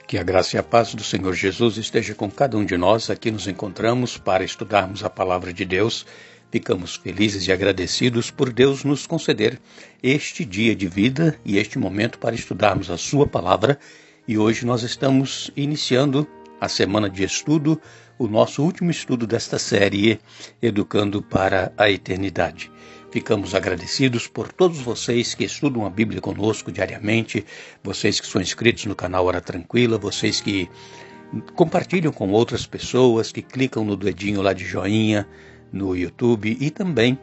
Que a graça e a paz do Senhor Jesus esteja com cada um de nós. Aqui nos encontramos para estudarmos a palavra de Deus. Ficamos felizes e agradecidos por Deus nos conceder este dia de vida e este momento para estudarmos a sua palavra. E hoje nós estamos iniciando a semana de estudo, o nosso último estudo desta série, Educando para a Eternidade. Ficamos agradecidos por todos vocês que estudam a Bíblia conosco diariamente, vocês que são inscritos no canal Hora Tranquila, vocês que compartilham com outras pessoas, que clicam no dedinho lá de joinha no YouTube e também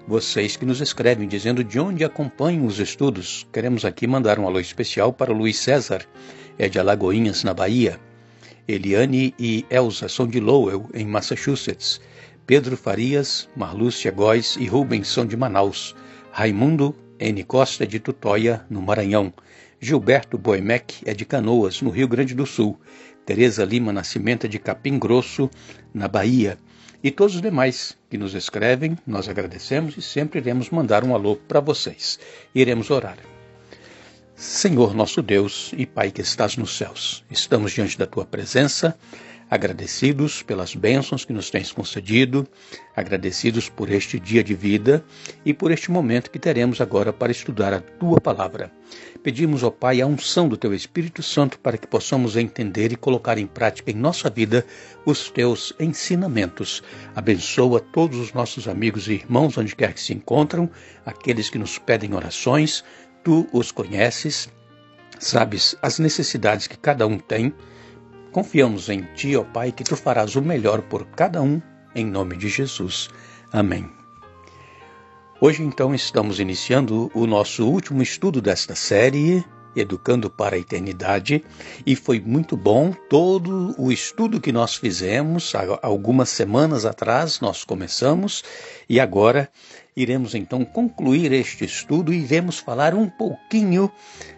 vocês que nos escrevem dizendo de onde acompanham os estudos. Queremos aqui mandar um alô especial para o Luiz César, é de Alagoinhas, na Bahia. Eliane e Elza são de Lowell, em Massachusetts. Pedro Farias, Marlúcia Góes e Rubens são de Manaus. Raimundo N. Costa é de Tutóia, no Maranhão. Gilberto Boemec é de Canoas, no Rio Grande do Sul. Tereza Lima Nascimento é de Capim Grosso, na Bahia. E todos os demais que nos escrevem, nós agradecemos e sempre iremos mandar um alô para vocês. Iremos orar. Senhor nosso Deus e Pai que estás nos céus, estamos diante da Tua presença, agradecidos pelas bênçãos que nos tens concedido, agradecidos por este dia de vida e por este momento que teremos agora para estudar a Tua palavra. Pedimos, ó Pai, a unção do Teu Espírito Santo para que possamos entender e colocar em prática em nossa vida os Teus ensinamentos. Abençoa todos os nossos amigos e irmãos onde quer que se encontram, aqueles que nos pedem orações. Tu os conheces, sabes as necessidades que cada um tem. Confiamos em Ti, ó Pai, que Tu farás o melhor por cada um, em nome de Jesus. Amém. Hoje, então, estamos iniciando o nosso último estudo desta série, Educando para a Eternidade, e foi muito bom todo o estudo que nós fizemos. Algumas semanas atrás nós começamos, e agora iremos então concluir este estudo e iremos falar um pouquinho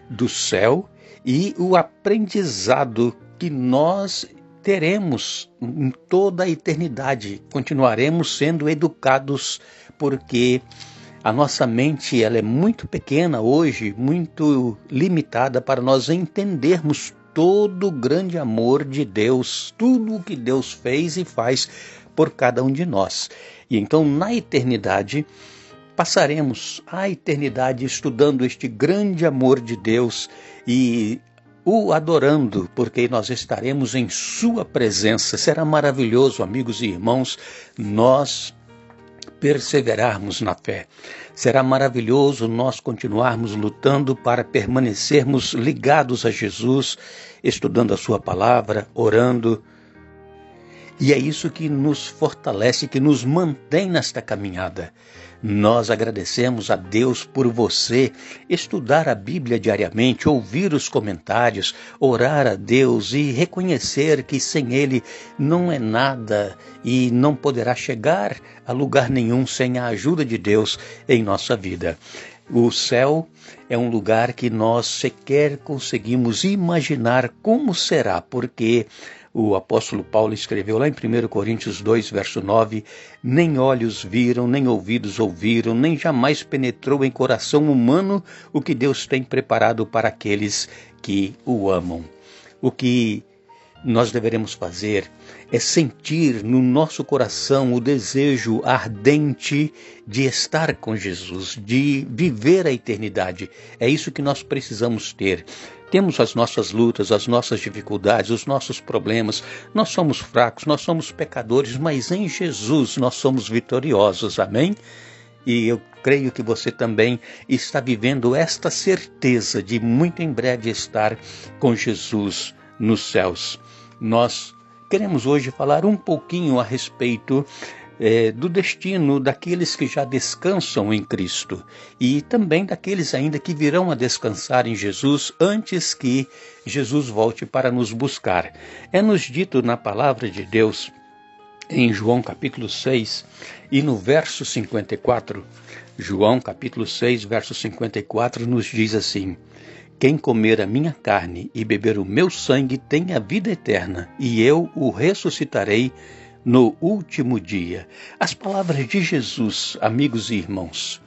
do céu e o aprendizado que nós teremos em toda a eternidade. Continuaremos sendo educados porque a nossa mente ela é muito pequena hoje, muito limitada para nós entendermos todo o grande amor de Deus, tudo o que Deus fez e faz por cada um de nós. E então, na eternidade, passaremos a eternidade estudando este grande amor de Deus e o adorando, porque nós estaremos em Sua presença. Será maravilhoso, amigos e irmãos, nós perseverarmos na fé. Será maravilhoso nós continuarmos lutando para permanecermos ligados a Jesus, estudando a Sua palavra, orando. E é isso que nos fortalece, que nos mantém nesta caminhada. Nós agradecemos a Deus por você estudar a Bíblia diariamente, ouvir os comentários, orar a Deus e reconhecer que sem Ele não é nada e não poderá chegar a lugar nenhum sem a ajuda de Deus em nossa vida. O céu é um lugar que nós sequer conseguimos imaginar como será, porque o apóstolo Paulo escreveu lá em 1 Coríntios 2, verso 9, nem olhos viram, nem ouvidos ouviram, nem jamais penetrou em coração humano o que Deus tem preparado para aqueles que o amam. O que nós deveremos fazer é sentir no nosso coração o desejo ardente de estar com Jesus, de viver a eternidade. É isso que nós precisamos ter. Temos as nossas lutas, as nossas dificuldades, os nossos problemas. Nós somos fracos, nós somos pecadores, mas em Jesus nós somos vitoriosos. Amém? E eu creio que você também está vivendo esta certeza de muito em breve estar com Jesus nos céus. Nós queremos hoje falar um pouquinho a respeito do destino daqueles que já descansam em Cristo e também daqueles ainda que virão a descansar em Jesus antes que Jesus volte para nos buscar. É-nos dito na palavra de Deus em João capítulo 6 e no verso 54, João capítulo 6, verso 54 nos diz assim: quem comer a minha carne e beber o meu sangue tem a vida eterna, e eu o ressuscitarei no último dia. As palavras de Jesus, amigos e irmãos,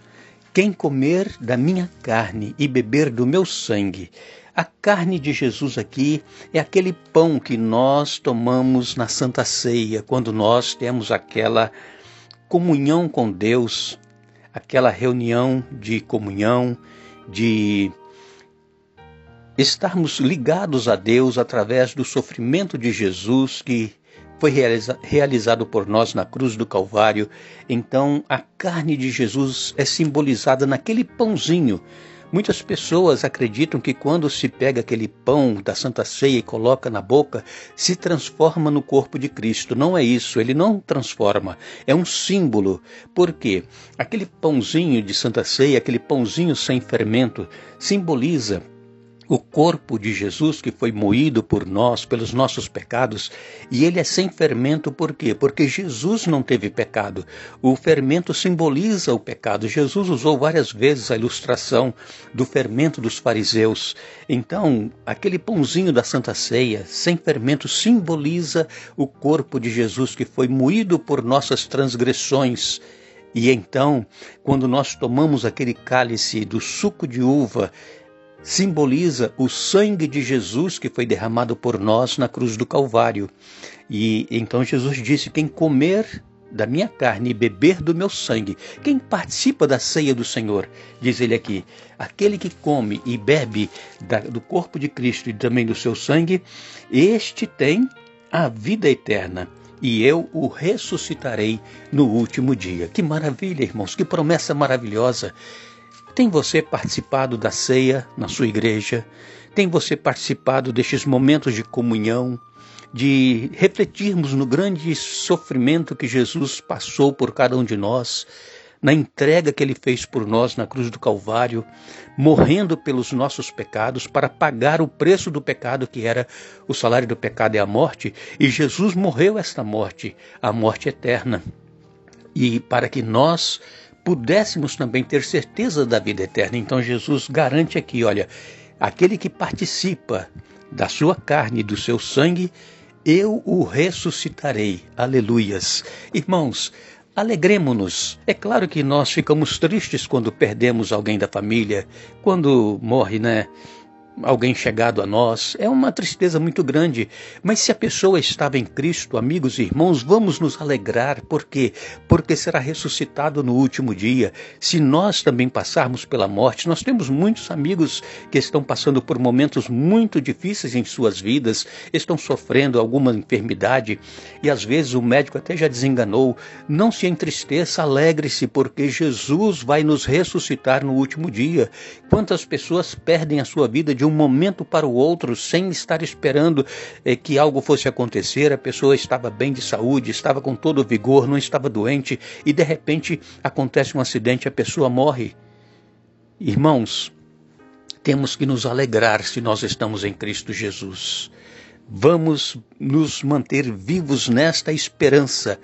quem comer da minha carne e beber do meu sangue. A carne de Jesus aqui é aquele pão que nós tomamos na Santa Ceia, quando nós temos aquela comunhão com Deus, aquela reunião de comunhão, de estarmos ligados a Deus através do sofrimento de Jesus que foi realizado por nós na cruz do Calvário. Então, a carne de Jesus é simbolizada naquele pãozinho. Muitas pessoas acreditam que quando se pega aquele pão da Santa Ceia e coloca na boca, se transforma no corpo de Cristo. Não é isso, ele não transforma, é um símbolo. Por quê? Aquele pãozinho de Santa Ceia, aquele pãozinho sem fermento, simboliza o corpo de Jesus que foi moído por nós, pelos nossos pecados, e ele é sem fermento por quê? Porque Jesus não teve pecado. O fermento simboliza o pecado. Jesus usou várias vezes a ilustração do fermento dos fariseus. Então, aquele pãozinho da Santa Ceia, sem fermento, simboliza o corpo de Jesus que foi moído por nossas transgressões. E então, quando nós tomamos aquele cálice do suco de uva, simboliza o sangue de Jesus que foi derramado por nós na cruz do Calvário. E então Jesus disse: quem comer da minha carne e beber do meu sangue, quem participa da ceia do Senhor, diz ele aqui, aquele que come e bebe do corpo de Cristo e também do seu sangue, este tem a vida eterna, e eu o ressuscitarei no último dia. Que maravilha, irmãos, que promessa maravilhosa. Tem você participado da ceia na sua igreja? Tem você participado destes momentos de comunhão, de refletirmos no grande sofrimento que Jesus passou por cada um de nós, na entrega que ele fez por nós na cruz do Calvário, morrendo pelos nossos pecados para pagar o preço do pecado, que era o salário do pecado é a morte, e Jesus morreu esta morte, a morte eterna. E para que nós pudéssemos também ter certeza da vida eterna. Então Jesus garante aqui, olha, aquele que participa da sua carne e do seu sangue, eu o ressuscitarei. Aleluias. Irmãos, alegremo-nos. É claro que nós ficamos tristes quando perdemos alguém da família, quando morre, alguém chegado a nós, é uma tristeza muito grande, mas se a pessoa estava em Cristo, amigos e irmãos, vamos nos alegrar. Por quê? Porque será ressuscitado no último dia. Se nós também passarmos pela morte, nós temos muitos amigos que estão passando por momentos muito difíceis em suas vidas, estão sofrendo alguma enfermidade e às vezes o médico até já desenganou. Não se entristeça, alegre-se, porque Jesus vai nos ressuscitar no último dia. Quantas pessoas perdem a sua vida de um momento para o outro, sem estar esperando que algo fosse acontecer? A pessoa estava bem de saúde, estava com todo o vigor, não estava doente, e de repente acontece um acidente, a pessoa morre. Irmãos, temos que nos alegrar se nós estamos em Cristo Jesus. Vamos nos manter vivos nesta esperança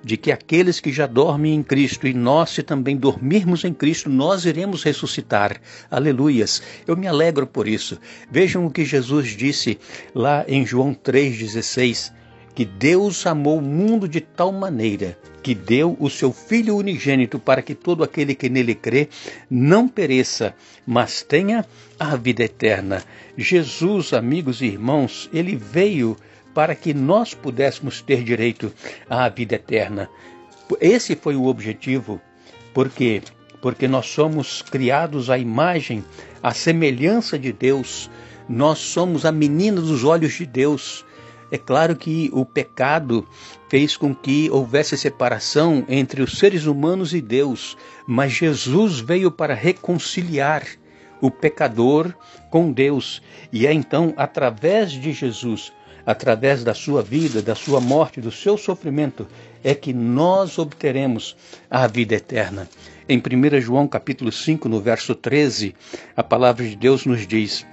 de que aqueles que já dormem em Cristo, e nós, se também dormirmos em Cristo, nós iremos ressuscitar. Aleluias. Eu me alegro por isso. Vejam o que Jesus disse lá em João 3,16, que Deus amou o mundo de tal maneira que deu o seu Filho unigênito para que todo aquele que nele crê não pereça, mas tenha a vida eterna. Jesus, amigos e irmãos, ele veio para que nós pudéssemos ter direito à vida eterna. Esse foi o objetivo. Por quê? Porque nós somos criados à imagem, à semelhança de Deus. Nós somos a menina dos olhos de Deus. É claro que o pecado fez com que houvesse separação entre os seres humanos e Deus, mas Jesus veio para reconciliar o pecador com Deus. E é então através de Jesus, através da sua vida, da sua morte, do seu sofrimento, é que nós obteremos a vida eterna. Em 1 João capítulo 5, no verso 13, a palavra de Deus nos diz: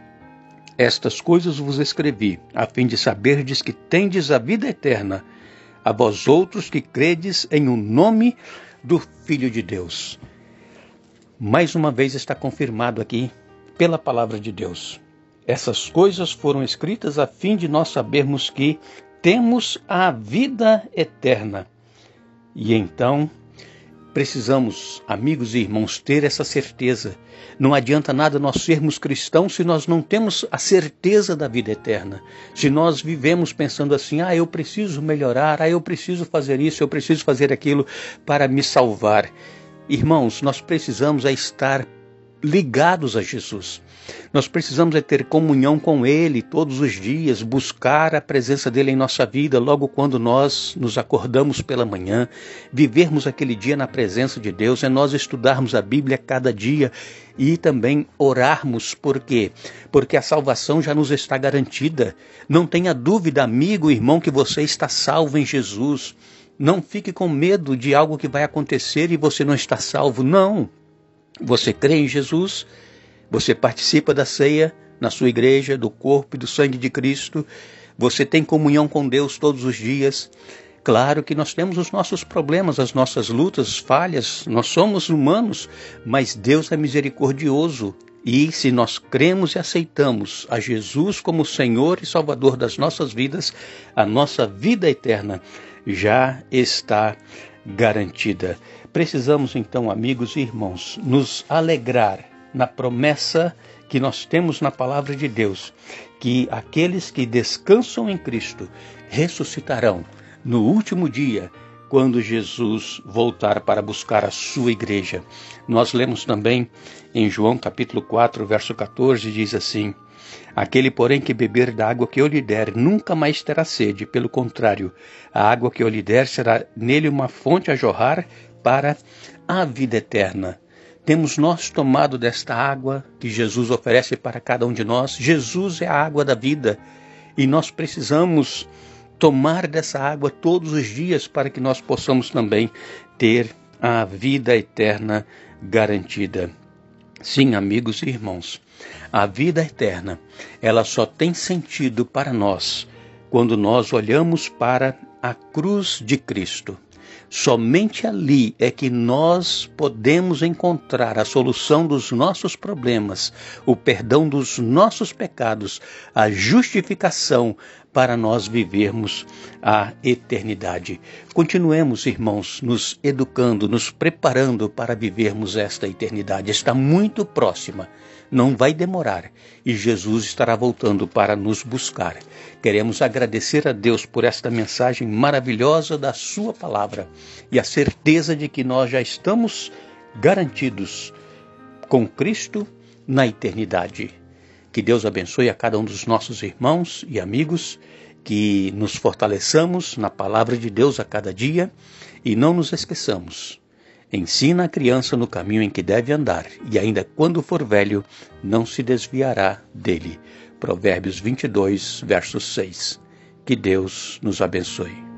estas coisas vos escrevi, a fim de saberdes que tendes a vida eterna, a vós outros que credes em o nome do Filho de Deus. Mais uma vez está confirmado aqui pela palavra de Deus. Essas coisas foram escritas a fim de nós sabermos que temos a vida eterna. E então, Precisamos, amigos e irmãos, ter essa certeza. Não adianta nada nós sermos cristãos se nós não temos a certeza da vida eterna. Se nós vivemos pensando assim, eu preciso melhorar, eu preciso fazer isso, eu preciso fazer aquilo para me salvar. Irmãos, nós precisamos estar ligados a Jesus. Nós precisamos ter comunhão com Ele todos os dias, buscar a presença dEle em nossa vida, logo quando nós nos acordamos pela manhã, vivermos aquele dia na presença de Deus, é nós estudarmos a Bíblia cada dia e também orarmos. Por quê? Porque a salvação já nos está garantida. Não tenha dúvida, amigo, irmão, que você está salvo em Jesus. Não fique com medo de algo que vai acontecer e você não está salvo. Não. Você crê em Jesus, você participa da ceia na sua igreja, do corpo e do sangue de Cristo, você tem comunhão com Deus todos os dias. Claro que nós temos os nossos problemas, as nossas lutas, falhas, nós somos humanos, mas Deus é misericordioso. E se nós cremos e aceitamos a Jesus como Senhor e Salvador das nossas vidas, a nossa vida eterna já está garantida. Precisamos então, amigos e irmãos, nos alegrar na promessa que nós temos na palavra de Deus, que aqueles que descansam em Cristo ressuscitarão no último dia, quando Jesus voltar para buscar a sua igreja. Nós lemos também em João capítulo 4, verso 14, diz assim: aquele, porém, que beber da água que eu lhe der, nunca mais terá sede. Pelo contrário, a água que eu lhe der será nele uma fonte a jorrar para a vida eterna. Temos nós tomado desta água que Jesus oferece para cada um de nós? Jesus é a água da vida e nós precisamos tomar dessa água todos os dias para que nós possamos também ter a vida eterna garantida. Sim, amigos e irmãos, a vida eterna, ela só tem sentido para nós quando nós olhamos para a cruz de Cristo. Somente ali é que nós podemos encontrar a solução dos nossos problemas, o perdão dos nossos pecados, a justificação para nós vivermos a eternidade. Continuemos, irmãos, nos educando, nos preparando para vivermos esta eternidade. Está muito próxima, não vai demorar e Jesus estará voltando para nos buscar. Queremos agradecer a Deus por esta mensagem maravilhosa da sua palavra e a certeza de que nós já estamos garantidos com Cristo na eternidade. Que Deus abençoe a cada um dos nossos irmãos e amigos, que nos fortaleçamos na palavra de Deus a cada dia e não nos esqueçamos. Ensina a criança no caminho em que deve andar e ainda quando for velho não se desviará dele. Provérbios 22, verso 6. Que Deus nos abençoe.